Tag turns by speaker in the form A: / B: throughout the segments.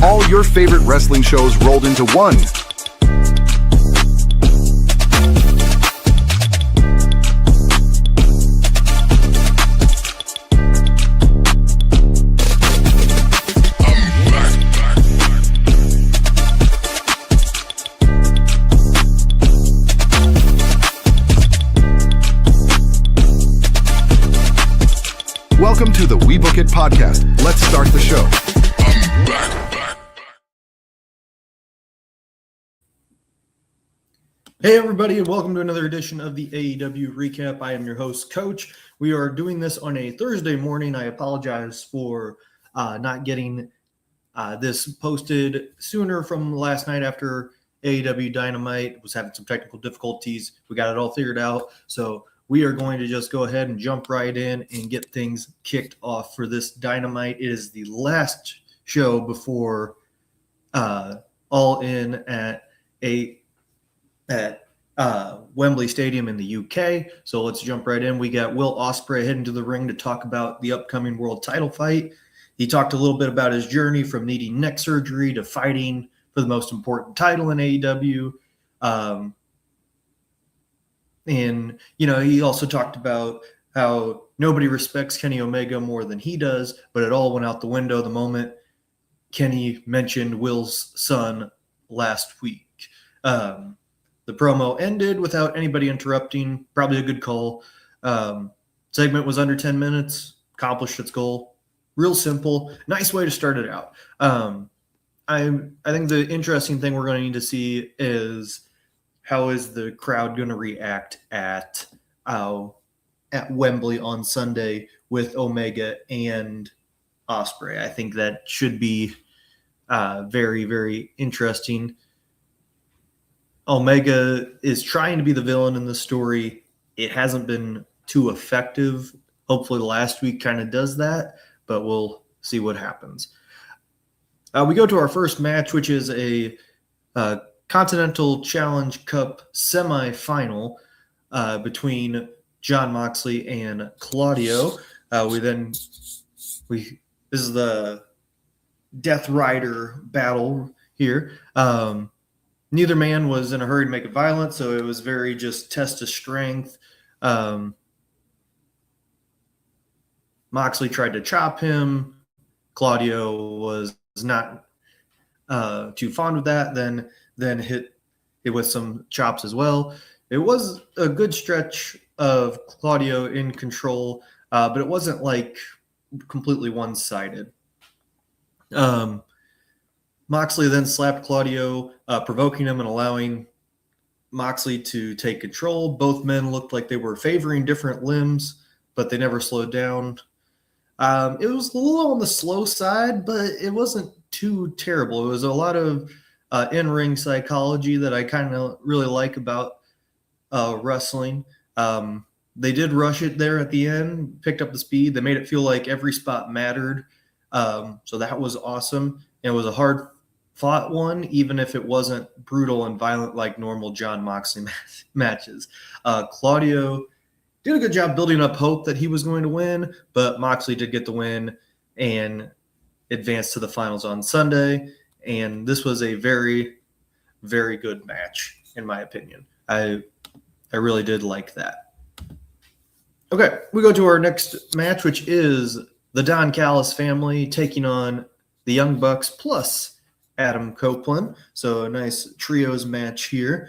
A: All your favorite wrestling shows rolled into one. Welcome to the We Book It podcast. Let's start the show.
B: Hey everybody, and welcome to another edition of the AEW Recap. I am your host, Coach. We are doing this on a Thursday morning. I apologize for not getting this posted sooner from last night after AEW Dynamite. Was having some technical difficulties. We got it all figured out. So we are going to just go ahead and jump right in and get things kicked off for this Dynamite. It is the last show before All In at Wembley Stadium in the UK. So let's jump right in. We got Will Ospreay heading to the ring to talk about the upcoming world title fight. He talked a little bit about his journey from needing neck surgery to fighting for the most important title in AEW. And, you know, he also talked about how nobody respects Kenny Omega more than he does, but it all went out the window the moment Kenny mentioned Will's son last week. The promo ended without anybody interrupting. Probably a good call. Segment was under 10 minutes. Accomplished its goal. Real simple. Nice way to start it out. I think the interesting thing we're going to need to see is how is the crowd going to react at Wembley on Sunday with Omega and Ospreay. I think that should be very, very interesting. Omega is trying to be the villain in the story. It hasn't been too effective. Hopefully last week kind of does that, but we'll see what happens. We go to our first match, which is a Continental Challenge Cup semifinal between Jon Moxley and Claudio. This is the Death Rider battle here. Neither man was in a hurry to make it violent, so it was very just test of strength. Moxley tried to chop him. Claudio was not too fond of that. Then hit it with some chops as well. It was a good stretch of Claudio in control, but it wasn't like completely one-sided. Moxley then slapped Claudio, provoking him and allowing Moxley to take control. Both men looked like they were favoring different limbs, but they never slowed down. It was a little on the slow side, but it wasn't too terrible. It was a lot of in-ring psychology that I kind of really like about wrestling. They did rush it there at the end, picked up the speed. They made it feel like every spot mattered. So that was awesome. It was a hard-fought one, even if it wasn't brutal and violent like normal Jon Moxley matches. Claudio did a good job building up hope that he was going to win, but Moxley did get the win and advanced to the finals on Sunday. And this was a very, very good match, in my opinion. I really did like that. Okay, we go to our next match, which is the Don Callis family taking on the Young Bucks plus Adam Copeland. So a nice trios match here.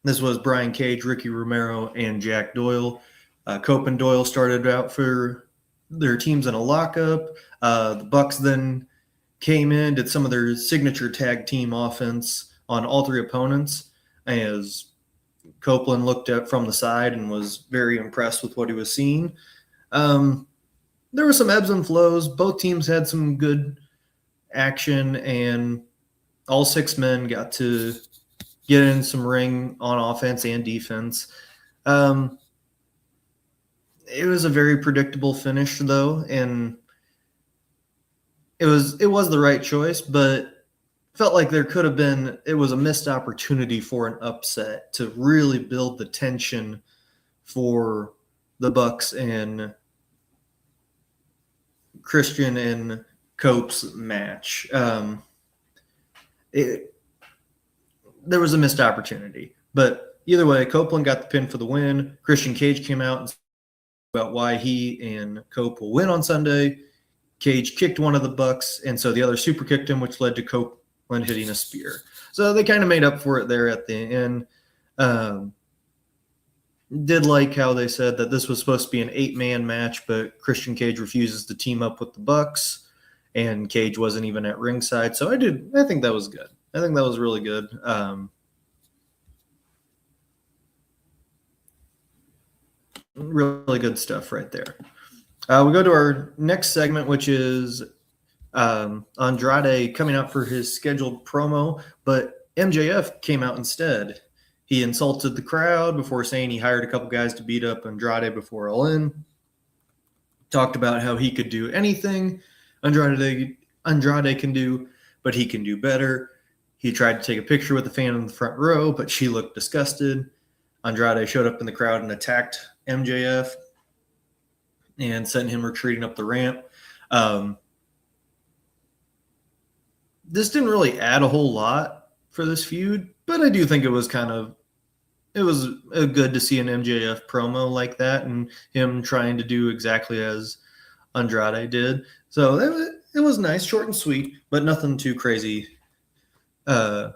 B: This was Brian Cage, Ricky Romero, and Jack Doyle. Cope and Doyle started out for their teams in a lockup. The Bucks then came in, did some of their signature tag team offense on all three opponents as Copeland looked at from the side and was very impressed with what he was seeing. There were some ebbs and flows. Both teams had some good action, and all six men got to get in some ring on offense and defense. It was a very predictable finish, though, and it was the right choice, but felt like there could have been – it was a missed opportunity for an upset to really build the tension for the Bucks and Christian and Cope's match. There was a missed opportunity, but either way, Copeland got the pin for the win. Christian Cage came out and spoke about why he and Cope will win on Sunday. Cage kicked one of the Bucks, and so the other super kicked him, which led to Copeland hitting a spear. So they kind of made up for it there at the end. Did like how they said that this was supposed to be an 8-man match, but Christian Cage refuses to team up with the Bucks, and Cage wasn't even at ringside. So I think that was good. I think that was really good. Really good stuff right there. We go to our next segment, which is Andrade coming out for his scheduled promo, but MJF came out instead. He insulted the crowd before saying he hired a couple guys to beat up Andrade before All In. Talked about how he could do anything Andrade can do, but he can do better. He tried to take a picture with the fan in the front row, but she looked disgusted. Andrade showed up in the crowd and attacked MJF and sent him retreating up the ramp. This didn't really add a whole lot for this feud, but I do think it was good to see an MJF promo like that and him trying to do exactly as Andrade did. So it was nice, short and sweet, but nothing too crazy about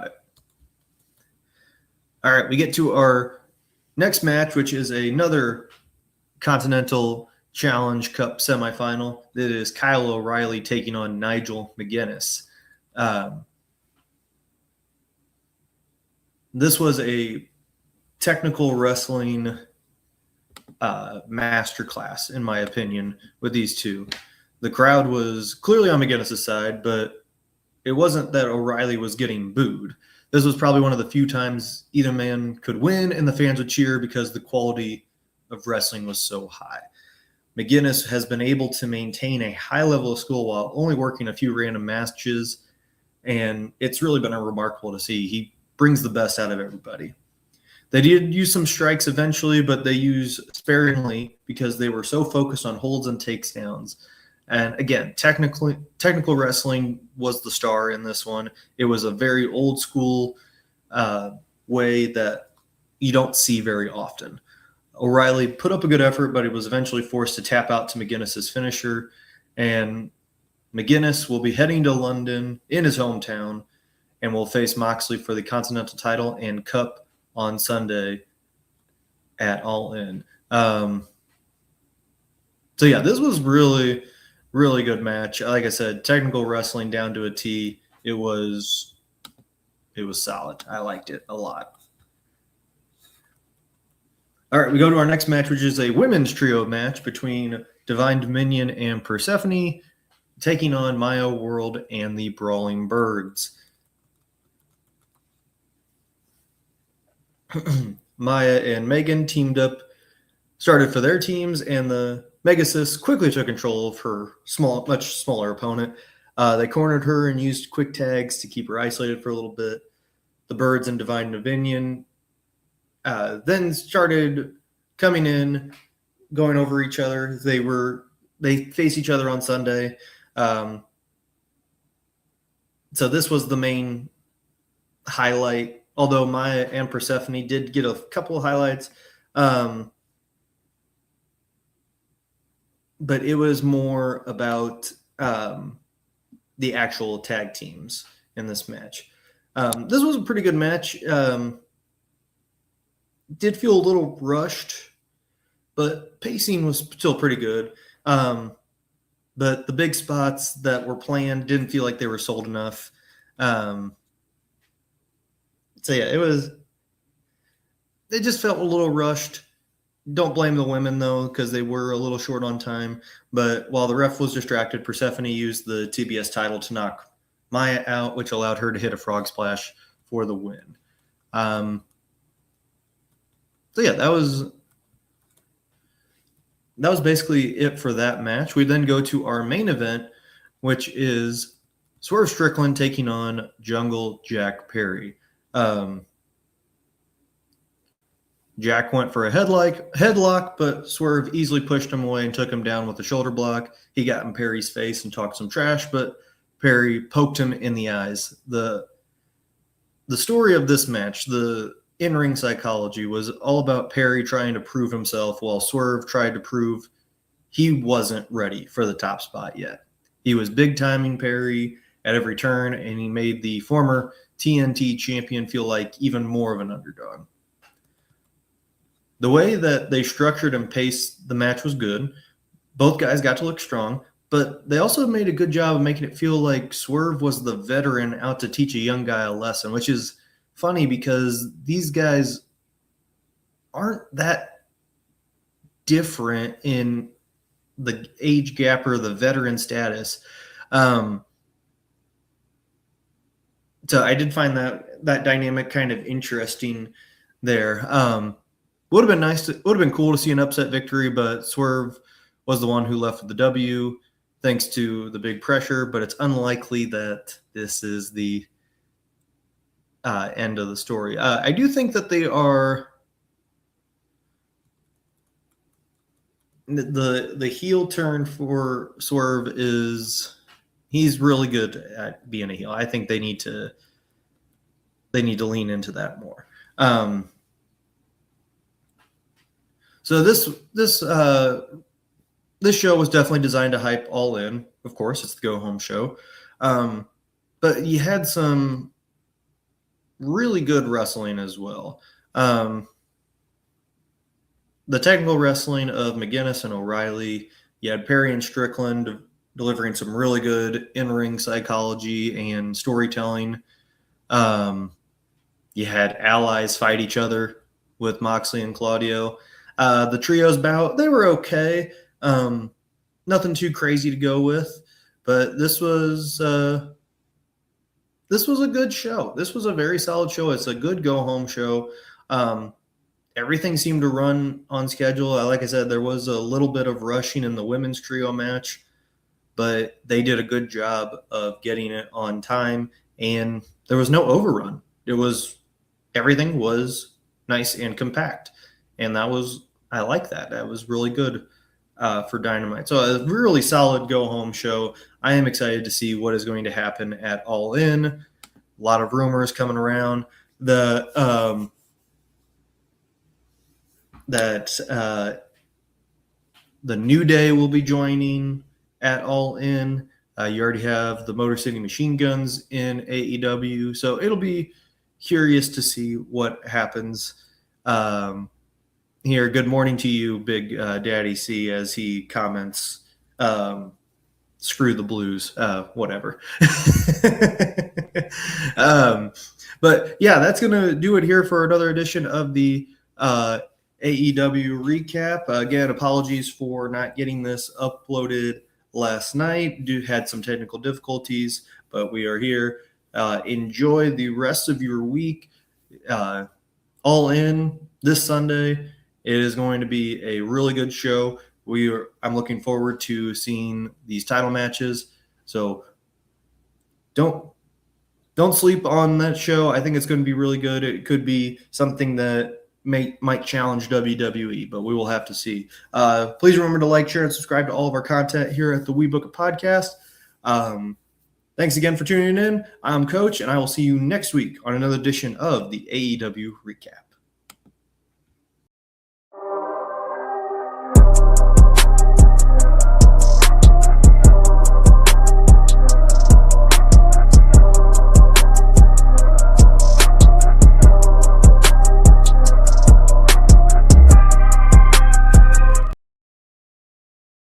B: it. All right, we get to our next match, which is another Continental Challenge Cup semifinal. That is Kyle O'Reilly taking on Nigel McGuinness. This was a technical wrestling masterclass, in my opinion, with these two. The crowd was clearly on McGuinness' side, but it wasn't that O'Reilly was getting booed. This was probably one of the few times either man could win and the fans would cheer because the quality of wrestling was so high. McGuinness has been able to maintain a high level of skill while only working a few random matches, and it's really been remarkable to see. He brings the best out of everybody. They did use some strikes eventually, but they used sparingly because they were so focused on holds and takedowns. And again, technical wrestling was the star in this one. It was a very old school way that you don't see very often. O'Reilly put up a good effort, but he was eventually forced to tap out to McGuinness's finisher. And McGuinness will be heading to London in his hometown and will face Moxley for the Continental title and Cup on Sunday at All In. So yeah, this was really, really good match. Like I said, technical wrestling down to a T. It was solid. I liked it a lot. All right, we go to our next match, which is a women's trio match between Divine Dominion and Persephone, taking on Maya World and the Brawling Birds. Maya and Megan teamed up, started for their teams, and the Megasis quickly took control of her much smaller opponent. They cornered her and used quick tags to keep her isolated for a little bit. The Birds and Divine Dominion then started coming in, going over each other. They face each other on Sunday. So this was the main highlight, although Maya and Persephone did get a couple of highlights. But it was more about the actual tag teams in this match. This was a pretty good match. Did feel a little rushed, but pacing was still pretty good. But the big spots that were planned didn't feel like they were sold enough. So yeah, it just felt a little rushed. Don't blame the women, though, because they were a little short on time. But while the ref was distracted, Persephone used the TBS title to knock Maya out, which allowed her to hit a frog splash for the win. So yeah, that was basically it for that match. We then go to our main event, which is Swerve Strickland taking on Jungle Jack Perry. Jack went for a headlock, but Swerve easily pushed him away and took him down with a shoulder block. He got in Perry's face and talked some trash, but Perry poked him in the eyes. The story of this match, the in-ring psychology, was all about Perry trying to prove himself while Swerve tried to prove he wasn't ready for the top spot yet. He was big-timing Perry at every turn, and he made the former TNT champion feel like even more of an underdog. The way that they structured and paced the match was good. Both guys got to look strong, but they also made a good job of making it feel like Swerve was the veteran out to teach a young guy a lesson, which is funny because these guys aren't that different in the age gap or the veteran status. So I did find that dynamic kind of interesting there. Would have been cool to see an upset victory, but Swerve was the one who left with the W thanks to the big pressure, but it's unlikely that this is the end of the story. I do think that they are the heel turn for Swerve is he's really good at being a heel. I think they need to lean into that more. So this show was definitely designed to hype All In. Of course, it's the go home show. But you had some really good wrestling as well. The technical wrestling of McGuinness and O'Reilly. You had Perry and Strickland delivering some really good in-ring psychology and storytelling. You had allies fight each other with Moxley and Claudio. The trios bout, they were okay. Nothing too crazy to go with, but this was a good show. This was a very solid show. It's a good go-home show. Everything seemed to run on schedule. Like I said, there was a little bit of rushing in the women's trio match, but they did a good job of getting it on time, and there was no overrun. Everything was nice and compact, and I like that. That was really good for Dynamite. So a really solid go-home show. I am excited to see what is going to happen at All In. A lot of rumors coming around. The New Day will be joining at All In. You already have the Motor City Machine Guns in AEW, so it'll be curious to see what happens here. Good morning to you, Big Daddy C, as he comments, screw the Blues, whatever. But yeah, that's going to do it here for another edition of the AEW recap. Again, apologies for not getting this uploaded last night. Had some technical difficulties, but we are here. Enjoy the rest of your week. All In this Sunday. It is going to be a really good show. I'm looking forward to seeing these title matches. So don't sleep on that show. I think it's going to be really good. It could be something that might challenge WWE, but we will have to see. Please remember to like, share, and subscribe to all of our content here at the We Book It Podcast. Thanks again for tuning in. I'm Coach, and I will see you next week on another edition of the AEW Recap.